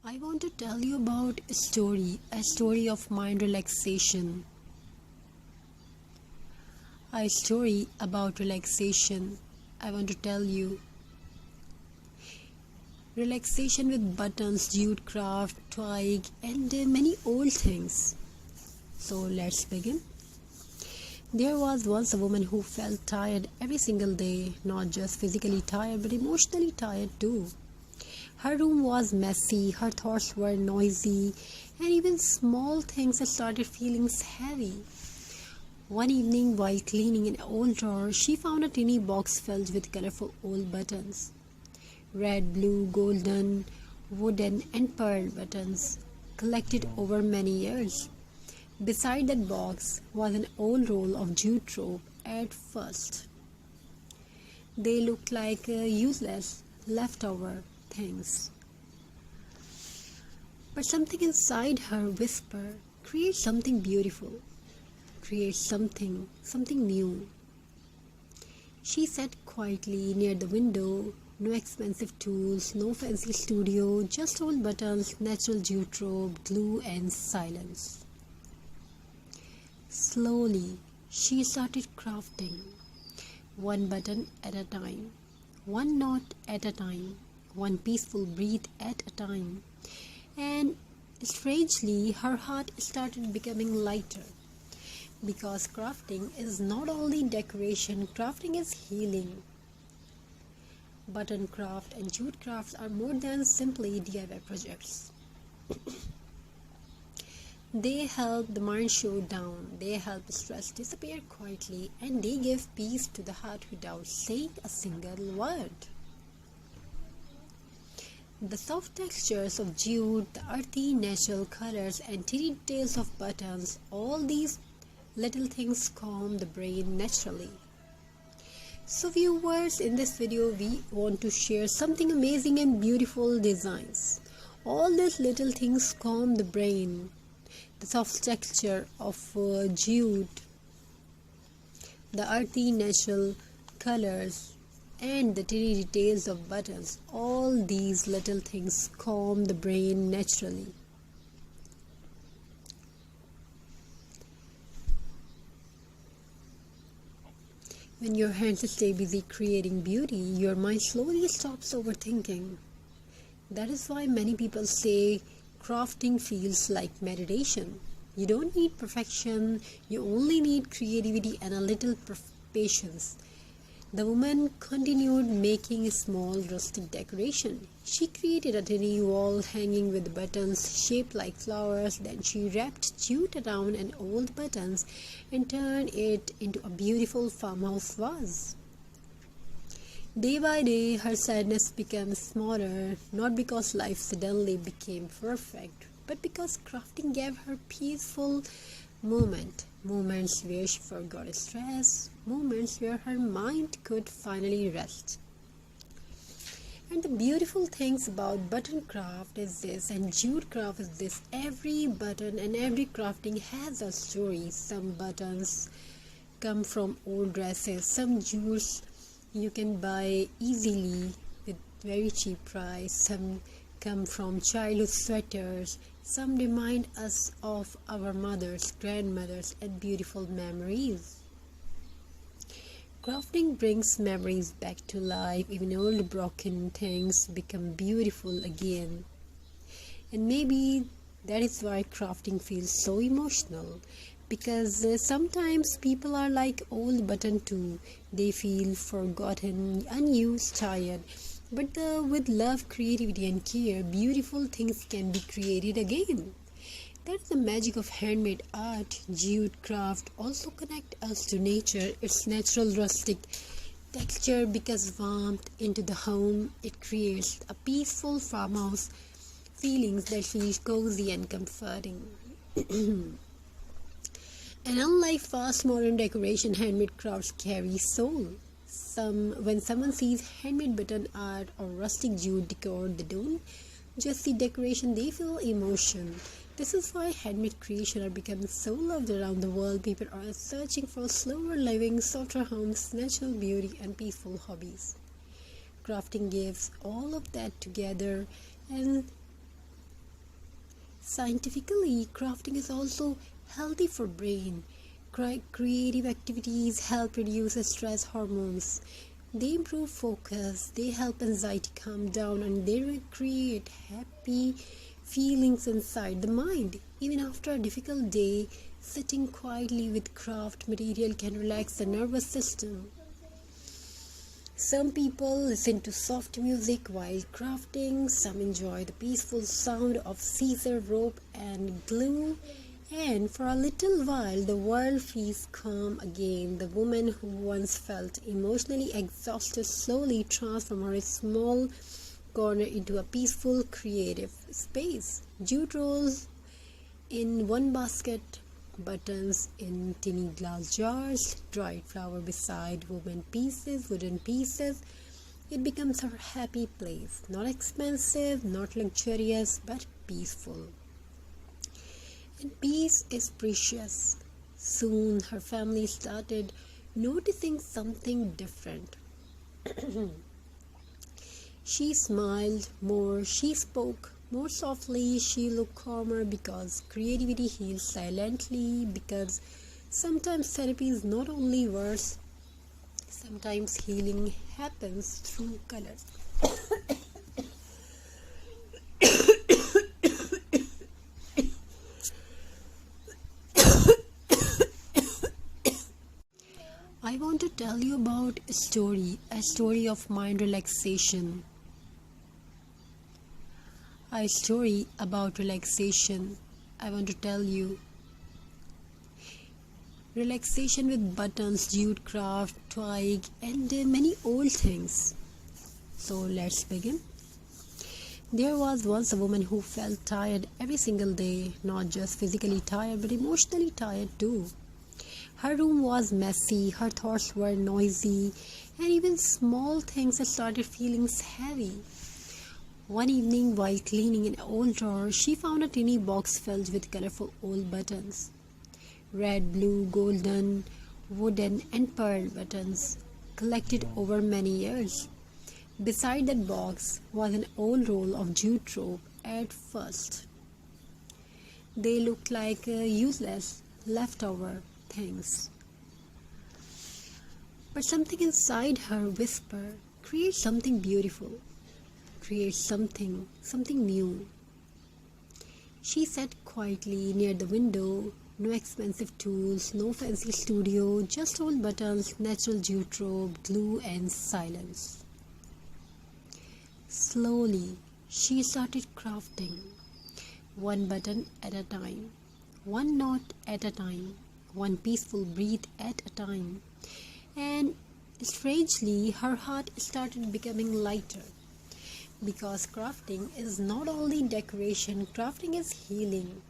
I want to tell you about a story of mind relaxation. A story about relaxation. I want to tell you relaxation with buttons, jute craft, twig, and many old things. So let's begin. There was once a woman who felt tired every single day, not just physically tired but emotionally tired too. Her room was messy, her thoughts were noisy, and even small things started feeling heavy. One evening, while cleaning an old drawer, she found a tiny box filled with colorful old buttons. Red, blue, golden, wooden, and pearl buttons, collected over many years. Beside that box was an old roll of jute rope. At first, they looked like useless, leftover things. But something inside her whispered, create something beautiful, create something new. She sat quietly near the window, no expensive tools, no fancy studio, just old buttons, natural jute rope, glue, and silence. Slowly, she started crafting, one button at a time, one knot at a time, one peaceful breath at a time. And strangely, her heart started becoming lighter. Because crafting is not only decoration, crafting is healing. Button craft and jute crafts are more than simply DIY projects. They help the mind slow down, they help stress disappear quietly, and they give peace to the heart without saying a single word. The soft textures of jute, the earthy natural colors, and tiny details of buttons, all these little things calm the brain naturally. So viewers, in this video we want to share something amazing and beautiful designs. All these little things calm the brain. The soft texture of jute, the earthy natural colors, and the tiny details of buttons, all these little things calm the brain naturally. When your hands stay busy creating beauty, your mind slowly stops overthinking. That is why many people say crafting feels like meditation. You don't need perfection, you only need creativity and a little patience. The woman continued making a small rustic decoration. She created a tiny wall hanging with buttons shaped like flowers. Then she wrapped jute around an old buttons and turned it into a beautiful farmhouse vase. Day by day, her sadness became smaller, not because life suddenly became perfect, but because crafting gave her peaceful moments where she forgot stress, moments where her mind could finally rest. And the beautiful things about button craft is this, and jute craft is this: every button and every crafting has a story. Some buttons come from old dresses, some jutes you can buy easily with very cheap price, some come from childhood sweaters, some remind us of our mothers, grandmothers, and beautiful memories. Crafting brings memories back to life. Even old broken things become beautiful again. And maybe that is why crafting feels so emotional, because sometimes people are like old button too. They feel forgotten, unused, tired, but with love, creativity, and care, beautiful things can be created again. That's the magic of handmade art. Jute craft also connect us to nature. Its natural rustic texture because warmth into the home. It creates a peaceful farmhouse feelings that feel cozy and comforting. And unlike fast modern decoration, handmade crafts carry soul. When someone sees handmade button art or rustic jute decor, they don't just see decoration, they feel emotion. This is why handmade creation are becoming so loved around the world. People are searching for slower living, softer homes, natural beauty, and peaceful hobbies. Crafting gives all of that together, and Scientifically, crafting is also healthy for brain. Creative activities help reduce stress hormones. They improve focus, they help anxiety calm down, and they create happy feelings inside the mind. Even after a difficult day, sitting quietly with craft material can relax the nervous system. Some people listen to soft music while crafting, some enjoy the peaceful sound of scissor, rope, and glue, and for a little while the world feels calm again. The woman who once felt emotionally exhausted slowly transformed her small corner into a peaceful, creative space. Jute rolls in one basket, buttons in tiny glass jars, dried flower beside wooden pieces. It becomes her happy place. Not expensive, not luxurious, but peaceful. And peace is precious. Soon her family started noticing something different. She smiled more, she spoke more softly, she looked calmer because creativity heals silently. Because sometimes therapy is not only words, sometimes healing happens through colors. I want to tell you about a story of mind relaxation. A story about relaxation. I want to tell you. Relaxation with buttons, jute craft, twig, and many old things. So let's begin. There was once a woman who felt tired every single day, not just physically tired but emotionally tired too. Her room was messy, her thoughts were noisy, and even small things started feeling heavy. One evening, while cleaning an old drawer, she found a tiny box filled with colorful old buttons. Red, blue, golden, wooden, and pearl buttons, collected over many years. Beside that box was an old roll of jute rope. At first, they looked like useless, leftover things. But something inside her whispered, create something beautiful. Create something new. She sat quietly near the window. No expensive tools, no fancy studio, just old buttons, natural jute rope, glue, and silence. Slowly, she started crafting, one button at a time, one knot at a time, one peaceful breath at a time. And strangely, her heart started becoming lighter. Because crafting is not only decoration, crafting is healing.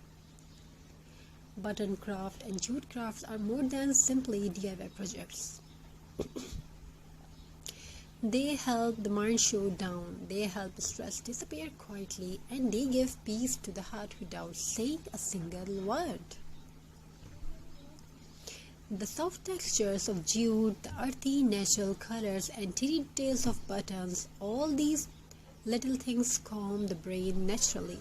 Button craft and jute crafts are more than simply DIY projects. They help the mind slow down, they help stress disappear quietly, and they give peace to the heart without saying a single word. The soft textures of jute, the earthy natural colors, and tiny details of buttons, all these little things calm the brain naturally.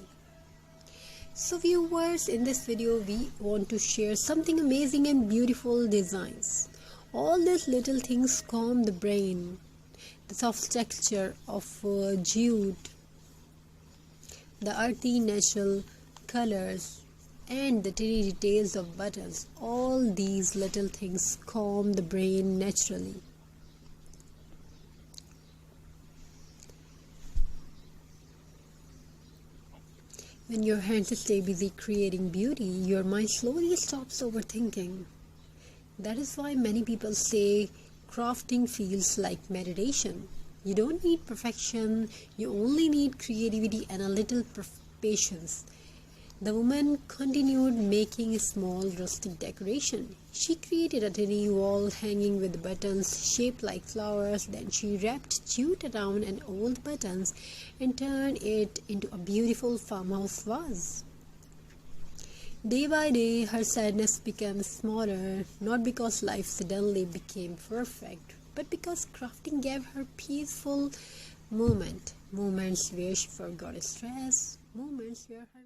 So viewers, in this video we want to share something amazing and beautiful designs. All these little things calm the brain. The soft texture of jute, the earthy natural colors, and the tiny details of buttons. All these little things calm the brain naturally. When your hands stay busy creating beauty, your mind slowly stops overthinking. That is why many people say crafting feels like meditation. You don't need perfection, you only need creativity and a little patience. The woman continued making a small rustic decoration. She created a tiny wall hanging with buttons shaped like flowers. Then she wrapped jute around an old buttons and turned it into a beautiful farmhouse vase. Day by day, her sadness became smaller, not because life suddenly became perfect, but because crafting gave her peaceful moments where she forgot stress, moments where her